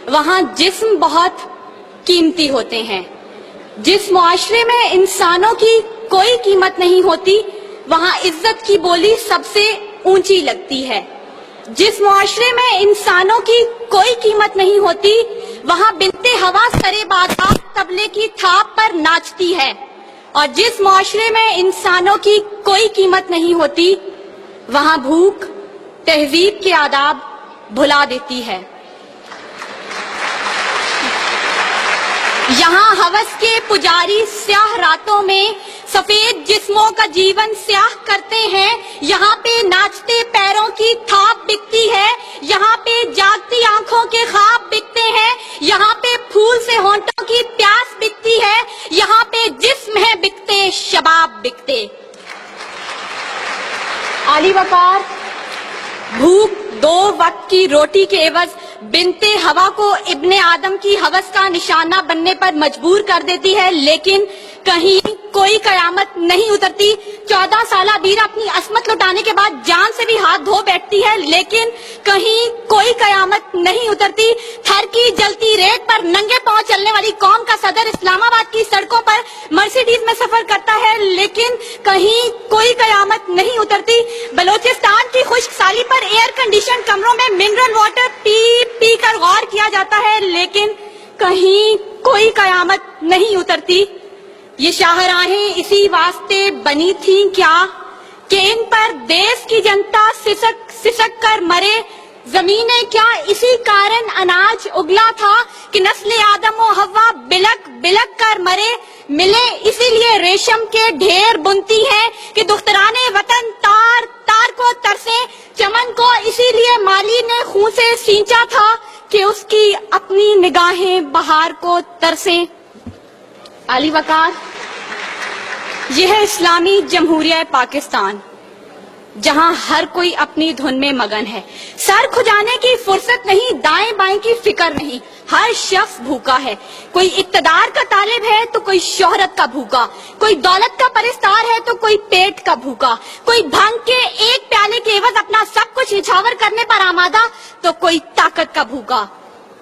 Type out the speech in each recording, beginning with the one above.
وہاں جسم بہت قیمتی ہوتے ہیں۔ جس معاشرے میں انسانوں کی کوئی قیمت نہیں ہوتی وہاں عزت کی بولی سب سے اونچی لگتی ہے۔ جس معاشرے میں انسانوں کی کوئی قیمت نہیں ہوتی وہاں بنت ہوا سرے بادام طبلے کی تھاپ پر ناچتی ہے، اور جس معاشرے میں انسانوں کی کوئی قیمت نہیں ہوتی وہاں بھوک تہذیب کے آداب بھلا دیتی ہے۔ یہاں ہوس کے پجاری سیاہ راتوں میں سفید جسموں کا جیون سیاہ کرتے ہیں، یہاں پہ ناچتے پیروں کی تھاپ بکتی ہے، یہاں پہ جاگتی آنکھوں کے خواب بکتے ہیں، یہاں پہ پھول سے ہونٹوں کی پیاس بکتی ہے، یہاں پہ جسم ہے بکتے شباب بکتے۔ عالی وقار بھوک 2 وقت کی روٹی کے عوض بنت ہوا کو ابن آدم کی ہوس کا نشانہ بننے پر مجبور کر دیتی ہے، لیکن کہیں کوئی قیامت نہیں اترتی۔ 14 سالہ بیرا اپنی عصمت لٹانے کے بعد جان سے بھی ہاتھ دھو بیٹھتی ہے، لیکن کہیں کوئی قیامت نہیں اترتی۔ تھر کی جلتی ریت پر ننگے پاؤں چلنے والی قوم کا صدر اسلام آباد کی سڑکوں پر مرسیڈیز میں سفر کرتا ہے، لیکن کہیں کوئی قیامت نہیں اترتی۔ بلوچستان کی خشک سالی پر ایئر کنڈیشن کمروں میں منرل واٹر پی پی کر غور کیا جاتا ہے، لیکن کہیں کوئی قیامت نہیں اترتی۔ یہ شاہراہیں اسی واسطے بنی تھیں کیا کہ ان پر دیس کی جنتا سسک سسک کر مرے؟ زمینیں کیا اسی کارن اناج اگلا تھا کہ نسل آدم و حوا بلک بلک کر مرے؟ ملے اسی لیے ریشم کے ڈھیر بنتی ہیں کہ دختران وطن تار تار کو ترسے، چمن کو اسی لیے مالی نے خون سے سینچا تھا کہ اس کی اپنی نگاہیں بہار کو ترسیں۔ عالی وقار یہ ہے اسلامی جمہوریہ پاکستان، جہاں ہر کوئی اپنی دھن میں مگن ہے، سر کھجانے کی فرصت نہیں، دائیں بائیں کی فکر نہیں، ہر شخص بھوکا ہے۔ کوئی اقتدار کا طالب ہے تو کوئی شہرت کا بھوکا، کوئی دولت کا پرستار ہے تو کوئی پیٹ کا بھوکا، کوئی بھنگ کے ایک پیالے کے عوض اپنا سب کچھ نچھاور کرنے پر آمادہ تو کوئی طاقت کا بھوکا۔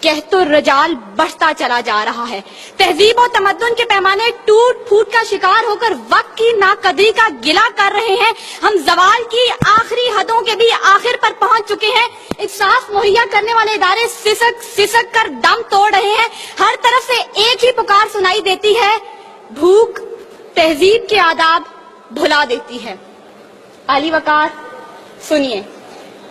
کہت الرجال بڑھتا چلا جا رہا ہے، تہذیب و تمدن کے پیمانے ٹوٹ پھوٹ کا شکار ہو کر وقت کی ناقدری کا گلہ کر رہے ہیں۔ ہم زوال کی آخری حدوں کے بھی آخر پر پہنچ چکے ہیں، انصاف مہیا کرنے والے ادارے سسک سسک کر دم توڑ رہے ہیں۔ ہر طرف سے ایک ہی پکار سنائی دیتی ہے، بھوک تہذیب کے آداب بھلا دیتی ہے۔ عالی وقار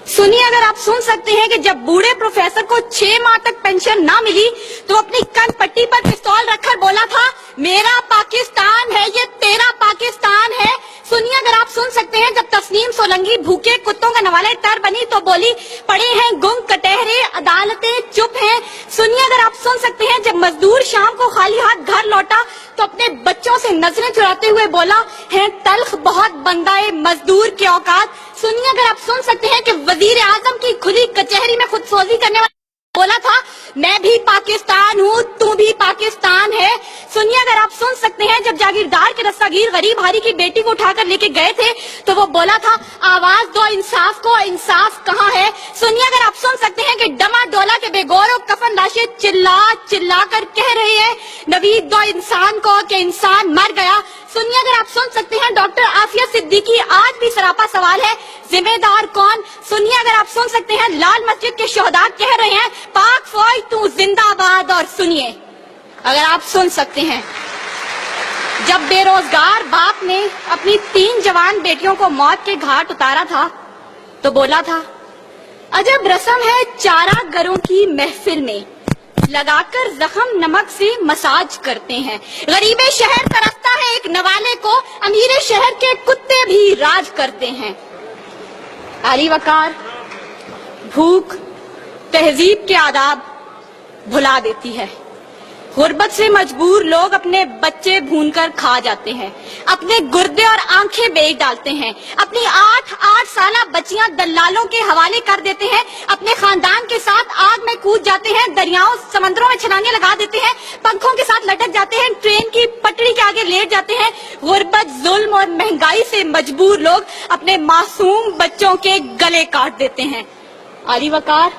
سنیے اگر آپ سن سکتے ہیں کہ جب بوڑھے پروفیسر کو 6 ماہ تک پینشن نہ ملی تو اپنی کن پٹی پر پستول رکھ کر بولا تھا، میرا پاکستان ہے یہ تیرا پاکستان ہے۔ سنیے اگر آپ سن سکتے ہیں جب تسنیم سولنگی بھوکے کتوں کا نوالہ تر بنی تو بولی، پڑے ہیں گنگ کٹہرے عدالتیں چپ ہیں۔ سنیے اگر آپ سن سکتے ہیں جب مزدور شام کو خالی ہاتھ گھر لوٹا تو اپنے بچوں سے نظریں چراتے ہوئے بولا، ہیں تلخ بہت بندائے مزدور کے اوقات۔ سنیے اگر آپ سن سکتے ہیں کہ وزیر اعظم کی کھلی کچہری میں خود سوزی کرنے والا بولا تھا، میں بھی پاکستان ہوں تو بھی پاکستان ہے۔ سنیے اگر آپ سن سکتے ہیں جب جاگیردار کے رستاگیر غریب ہاری کی بیٹی کو اٹھا کر لے کے گئے تھے تو وہ بولا تھا، آواز دو انصاف کو، انصاف کہاں ہے؟ سنیے اگر آپ سن سکتے ہیں کہ ڈما ڈولا کے بے گور و کفن لاشیں چلا چلا کر کہہ رہے ہیں، نوید دو انسان کو کہ انسان مر گیا۔ سنیے اگر آپ سن سکتے ہیں ڈاکٹر عافیہ صدیقی آج بھی سراپا سوال ہے، ذمہ دار کون؟ سنیے اگر آپ سن سکتے ہیں لال مسجد کے شہداء کہہ رہے ہیں، پاک فوج تو زندہ باد۔ اور سنیے اگر آپ سن سکتے ہیں جب بے روزگار باپ نے اپنی 3 جوان بیٹیوں کو موت کے گھاٹ اتارا تھا تو بولا تھا، عجب رسم ہے چارہ گروں کی محفل میں، لگا کر زخم نمک سے مساج کرتے ہیں، غریب شہر ترستا ہے ایک نوالے کو، امیر شہر کے کتے بھی راج کرتے ہیں۔ عالی وقار بھوک تہذیب کے آداب بھلا دیتی ہے۔ غربت سے مجبور لوگ اپنے بچے بھون کر کھا جاتے ہیں، اپنے گردے اور آنکھیں بیچ ڈالتے ہیں، اپنی 8 سالہ بچیاں دلالوں کے حوالے کر دیتے ہیں، اپنے خاندان کے ساتھ آگ میں کود جاتے ہیں، دریاؤں سمندروں میں چھلانگیں لگا دیتے ہیں، پنکھوں کے ساتھ لٹک جاتے ہیں، ٹرین کی پٹڑی کے آگے لیٹ جاتے ہیں۔ غربت، ظلم اور مہنگائی سے مجبور لوگ اپنے معصوم بچوں کے گلے کاٹ دیتے ہیں۔ عالی وقار